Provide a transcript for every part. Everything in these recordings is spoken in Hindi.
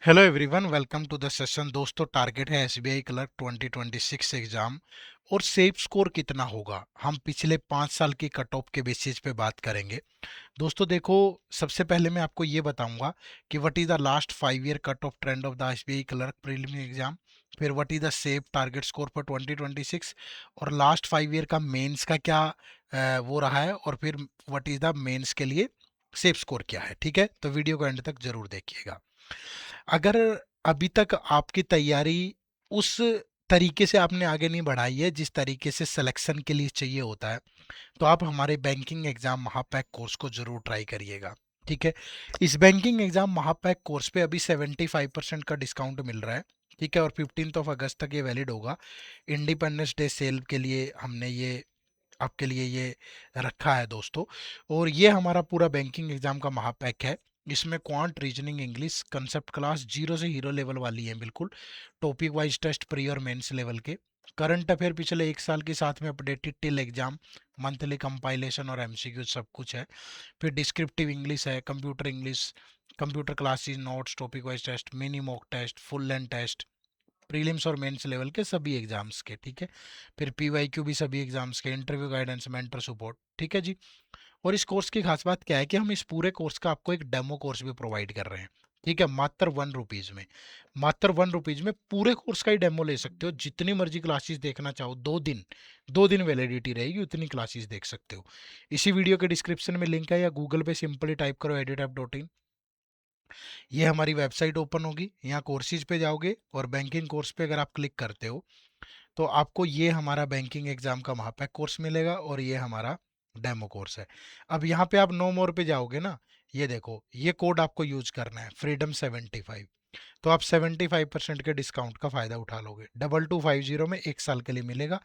Hello everyone, welcome to the session. दोस्तों, टारगेट है एसबीआई क्लर्क 2026 एग्जाम और सेफ स्कोर कितना होगा हम पिछले 5 साल की कट ऑफ के बेसिस पे बात करेंगे। दोस्तों देखो, सबसे पहले मैं आपको ये बताऊंगा कि what is the last 5 year cut off trend of the SBI clerk preliminary exam. फिर what is the safe target score for 2026 और लास्ट 5 ईयर का मेंस का क्या वो रहा है, और फिर व्हाट इज द मेंस के लिए सेफ स्कोर क्या है। ठीक है, तो वीडियो को एंड तक जरूर देखिएगा। अगर अभी तक आपकी तैयारी उस तरीके से आपने आगे नहीं बढ़ाई है जिस तरीके से सिलेक्शन के लिए चाहिए होता है, तो आप हमारे बैंकिंग एग्जाम महापैक कोर्स को जरूर ट्राई करिएगा। ठीक है, इस बैंकिंग एग्जाम महापैक कोर्स पे अभी 75% का डिस्काउंट मिल रहा है। ठीक है, और 15 अगस्त तक ये वैलिड होगा। इंडिपेंडेंस डे सेल के लिए हमने ये आपके लिए ये रखा है दोस्तों। और ये हमारा पूरा बैंकिंग एग्जाम का महापैक है। इसमें quant, reasoning, English, concept class zero से हीरो लेवल वाली है बिल्कुल। टॉपिक वाइज टेस्ट प्री और मेंस लेवल के। करंट अफेयर पिछले 1 साल के साथ में updated till exam, monthly compilation और एमसीक्यू सब कुछ है। फिर डिस्क्रिप्टिव इंग्लिश है, computer English, computer classes, notes, topic wise test, mini mock test, full length test, prelims और मेंस लेवल के सभी एग्जाम्स के। ठीक है, फिर पीवाईक्यू भी सभी एग्जाम्स के, इंटरव्यू गाइडेंस, मेंटर सपोर्ट। ठीक है जी। और इस कोर्स की खास बात क्या है कि हम इस पूरे कोर्स का आपको एक डेमो कोर्स भी प्रोवाइड कर रहे हैं। ठीक है, मात्र 1 रुपीज में, मात्र 1 रुपीज में पूरे कोर्स का ही डेमो ले सकते हो। जितनी मर्जी क्लासेस देखना चाहो, 2 दिन, 2 दिन वैलिडिटी रहेगी, उतनी क्लासेस देख सकते हो। इसी वीडियो के डिस्क्रिप्शन में लिंक है, या गूगल पे सिंपली टाइप करो editap.in। ये हमारी वेबसाइट ओपन होगी, यहाँ कोर्सेज पे जाओगे और बैंकिंग कोर्स पे अगर आप क्लिक करते हो तो आपको ये हमारा बैंकिंग एग्जाम का महापैक कोर्स मिलेगा और ये हमारा डेमो कोर्स है। अब यहाँ पे आप नो मोर पे जाओगे ना, ये देखो, ये कोड आपको यूज करना है, freedom75। तो आप 75% के डिस्काउंट का फायदा उठा लोगे। 2250 में 1 साल के लिए मिलेगा।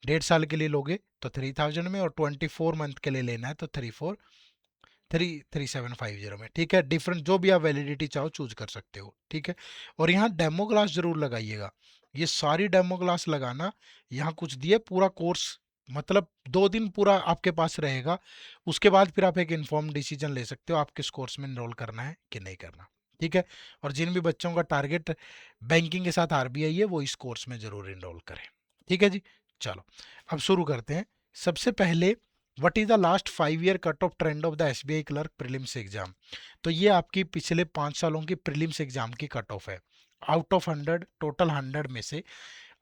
1.5 साल के लिए लोगे तो 3000 में, और 24 मंथ के लिए लेना है तो 3750 में। ठीक है, डिफरेंट जो भी आप वैलिडिटी चाहो चूज कर सकते हो। ठीक है, और यहाँ डेमो क्लास जरूर लगाइएगा। ये सारी डेमो क्लास लगाना, यहाँ कुछ दिए पूरा कोर्स, मतलब 2 दिन पूरा आपके पास रहेगा। उसके बाद फिर आप एक इन्फॉर्म डिसीजन ले सकते हो आप किस कोर्स में इनरोल करना है कि नहीं करना। ठीक है, और जिन भी बच्चों का टारगेट बैंकिंग के साथ आरबीआई है वो इस कोर्स में जरूर इनरोल करें। ठीक है जी, चलो अब शुरू करते हैं। सबसे पहले, what is the last 5 year cut off trend of the SBI clerk prelims exam. तो ये आपकी पिछले 5 सालों की प्रीलिम्स एग्जाम की कट ऑफ है, आउट ऑफ 100, टोटल 100 में से।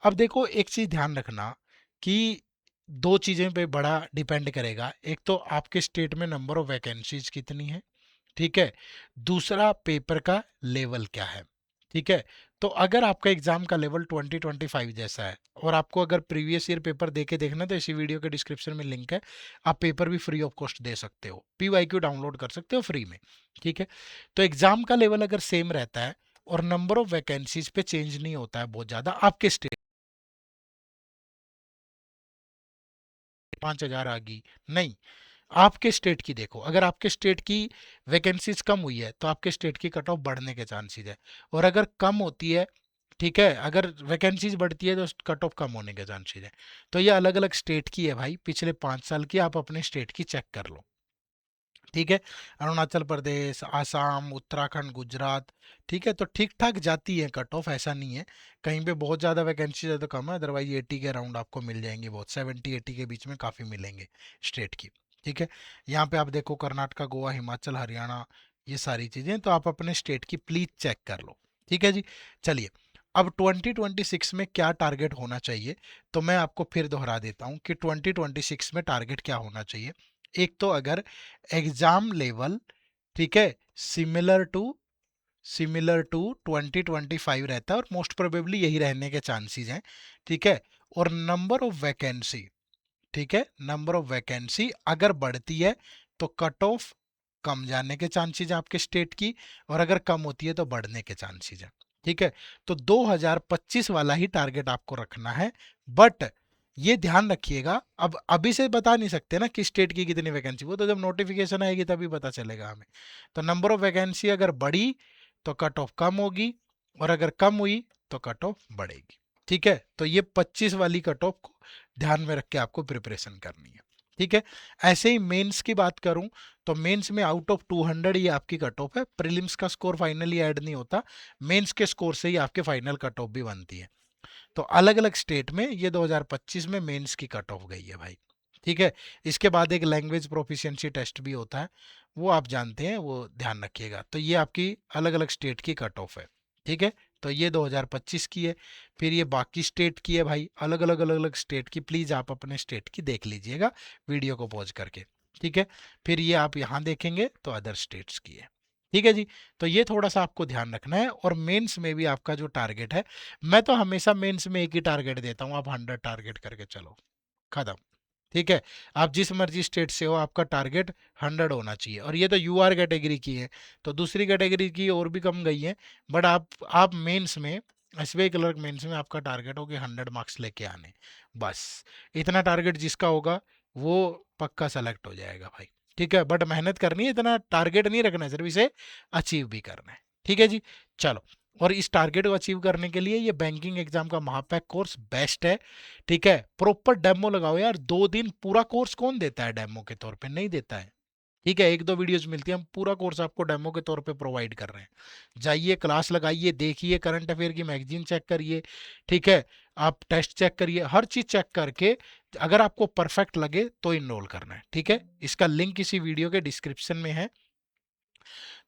अब देखो, एक चीज ध्यान रखना कि दो चीजें पे बड़ा डिपेंड करेगा। एक तो आपके स्टेट में नंबर ऑफ वैकेंसीज कितनी है, ठीक है। दूसरा, पेपर का लेवल क्या है। ठीक है, तो अगर आपका एग्जाम का लेवल 2025 जैसा है, और आपको अगर प्रीवियस ईयर पेपर दे के देखना, तो इसी वीडियो के डिस्क्रिप्शन में लिंक है, आप पेपर भी फ्री ऑफ कॉस्ट दे सकते हो, पीवाईक्यू डाउनलोड कर सकते हो फ्री में। ठीक है, तो एग्जाम का लेवल अगर सेम रहता है और नंबर ऑफ वैकेंसीज पे चेंज नहीं होता है बहुत ज्यादा, आपके स्टेट 5000 आ गई, नहीं, आपके स्टेट की देखो। अगर आपके स्टेट की वैकेंसीज कम हुई है तो आपके स्टेट की कट ऑफ बढ़ने के चांसेस है, और अगर कम होती है, ठीक है, अगर वैकेंसीज बढ़ती है तो कट ऑफ कम होने के चांसेस है। तो ये अलग अलग स्टेट की है भाई, पिछले 5 साल की, आप अपने स्टेट की चेक कर लो। ठीक है, अरुणाचल प्रदेश, आसाम, उत्तराखंड, गुजरात। ठीक है, तो ठीक ठाक जाती है कट ऑफ, ऐसा नहीं है। कहीं पे बहुत ज़्यादा वैकेंसी है तो कम है, अदरवाइज 80 के अराउंड आपको मिल जाएंगे, बहुत 70-80 के बीच में काफ़ी मिलेंगे स्टेट की। ठीक है, यहाँ पे आप देखो, कर्नाटका, गोवा, हिमाचल, हरियाणा, ये सारी चीज़ें, तो आप अपने स्टेट की प्लीज चेक कर लो। ठीक है जी, चलिए, अब 2026 में क्या टारगेट होना चाहिए, तो मैं आपको फिर दोहरा देता हूँ कि 2026 में टारगेट क्या होना चाहिए। एक तो अगर एग्जाम लेवल, ठीक है, सिमिलर टू सिमिलर टू 2025 रहता है, और मोस्ट प्रोबेबली यही रहने के चांसेस हैं। ठीक है, और नंबर ऑफ वैकेंसी, ठीक है, नंबर ऑफ वैकेंसी अगर बढ़ती है तो कट ऑफ कम जाने के चांसेस हैं आपके स्टेट की, और अगर कम होती है तो बढ़ने के चांसेस हैं। ठीक है, तो 2025 वाला ही टारगेट आपको रखना है। बट ये ध्यान रखिएगा, अब अभी से बता नहीं सकते ना कि स्टेट की कितनी वैकेंसी, वो तो जब नोटिफिकेशन आएगी तभी पता चलेगा हमें। तो नंबर ऑफ वैकेंसी अगर बढ़ी तो कट ऑफ कम होगी, और अगर कम हुई तो कट ऑफ बढ़ेगी। ठीक है, तो ये 25 वाली कट ऑफ को ध्यान में रख के आपको प्रिपरेशन करनी है। ठीक है। ऐसे ही मेंस की बात करूं तो मेंस में आउट ऑफ 200 ये आपकी कट ऑफ है। प्रीलिम्स का स्कोर फाइनली ऐड नहीं होता, मेंस के स्कोर से ही आपके फाइनल कट ऑफ भी बनती है। तो अलग अलग स्टेट में ये 2025 में मेंस की कट ऑफ गई है भाई। ठीक है। इसके बाद एक लैंग्वेज प्रोफिशिएंसी टेस्ट भी होता है, वो आप जानते हैं, वो ध्यान रखिएगा। तो ये आपकी अलग अलग स्टेट की कट ऑफ है। ठीक है। तो ये 2025 की है। फिर ये बाकी स्टेट की है भाई, अलग अलग स्टेट की। प्लीज आप अपने स्टेट की देख लीजिएगा वीडियो को पॉज करके। ठीक है। फिर ये आप यहाँ देखेंगे तो अदर स्टेट्स की है। ठीक है जी। तो ये थोड़ा सा आपको ध्यान रखना है। और मेंस में भी आपका जो टारगेट है, मैं तो हमेशा मेंस में एक ही टारगेट देता हूँ, आप 100 टारगेट करके चलो, खत्म। ठीक है। आप जिस मर्जी स्टेट से हो, आपका टारगेट 100 होना चाहिए। और ये तो यूआर कैटेगरी की है, तो दूसरी कैटेगरी की और भी कम गई है। बट आप मेंस में, एसबीआई क्लर्क मेंस में आपका टारगेट हो कि 100 मार्क्स लेके आने, बस। इतना टारगेट जिसका होगा वो पक्का सेलेक्ट हो जाएगा भाई। ठीक है। बट मेहनत करनी है, इतना टारगेट नहीं रखना है, सिर्फ इसे अचीव भी करना है। ठीक है जी। चलो। और इस टारगेट को अचीव करने के लिए ये बैंकिंग एग्जाम का महापैक कोर्स बेस्ट है। ठीक है। प्रॉपर डेमो लगाओ यार, 2 दिन पूरा कोर्स कौन देता है डेमो के तौर पे? नहीं देता है। ठीक है। एक दो वीडियोस मिलती है, हम पूरा कोर्स आपको डेमो के तौर पे प्रोवाइड कर रहे हैं। जाइए, क्लास लगाइए, देखिए, करंट अफेयर की मैगजीन चेक करिए। ठीक है। आप टेस्ट चेक करिए, हर चीज चेक करके अगर आपको परफेक्ट लगे तो इनरोल करना है। ठीक है। इसका लिंक इसी वीडियो के डिस्क्रिप्शन में है,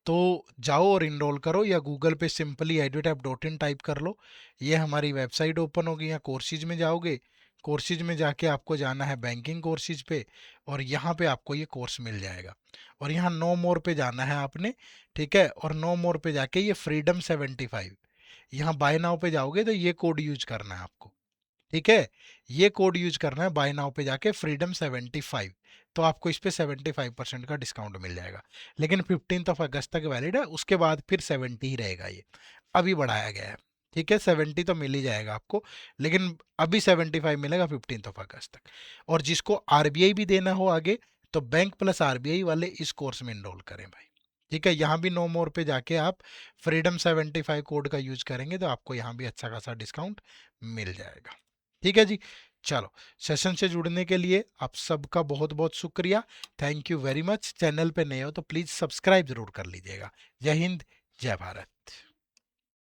तो जाओ और इनरोल करो, या गूगल पे सिंपली edutap.in टाइप कर लो। ये हमारी वेबसाइट ओपन होगी, यहाँ कोर्सेज में जाओगे, कोर्सेज में जाके आपको जाना है बैंकिंग कोर्सेज पे, और यहाँ पे आपको ये कोर्स मिल जाएगा। और यहाँ नो मोर पे जाना है आपने। ठीक है। और नो मोर पे जाके ये फ्रीडम 75, यहाँ बाय नाउ पे जाओगे तो ये कोड यूज करना है आपको। ठीक है। ये कोड यूज करना है बाय नाउ पे जाके, फ्रीडम 75। तो आपको इस पे 75% का डिस्काउंट मिल जाएगा। लेकिन 15 अगस्त तक वैलिड है, उसके बाद फिर 70 ही रहेगा ये, अभी बढ़ाया गया है। ठीक है। 70 तो मिल ही जाएगा आपको, लेकिन अभी 75 मिलेगा 15 अगस्त तक। और जिसको आरबीआई भी देना हो आगे, तो बैंक प्लस आरबीआई वाले इस कोर्स में इनरोल करें भाई। ठीक है। यहाँ भी नो मोर पे जाके आप फ्रीडम 75 कोड का यूज करेंगे तो आपको यहाँ भी अच्छा खासा डिस्काउंट मिल जाएगा। ठीक है जी। चलो, सेशन से जुड़ने के लिए आप सबका बहुत बहुत शुक्रिया। Thank you very much. Channel पे नए हो तो प्लीज़ सब्सक्राइब जरूर कर लीजिएगा। जय हिंद, जय भारत।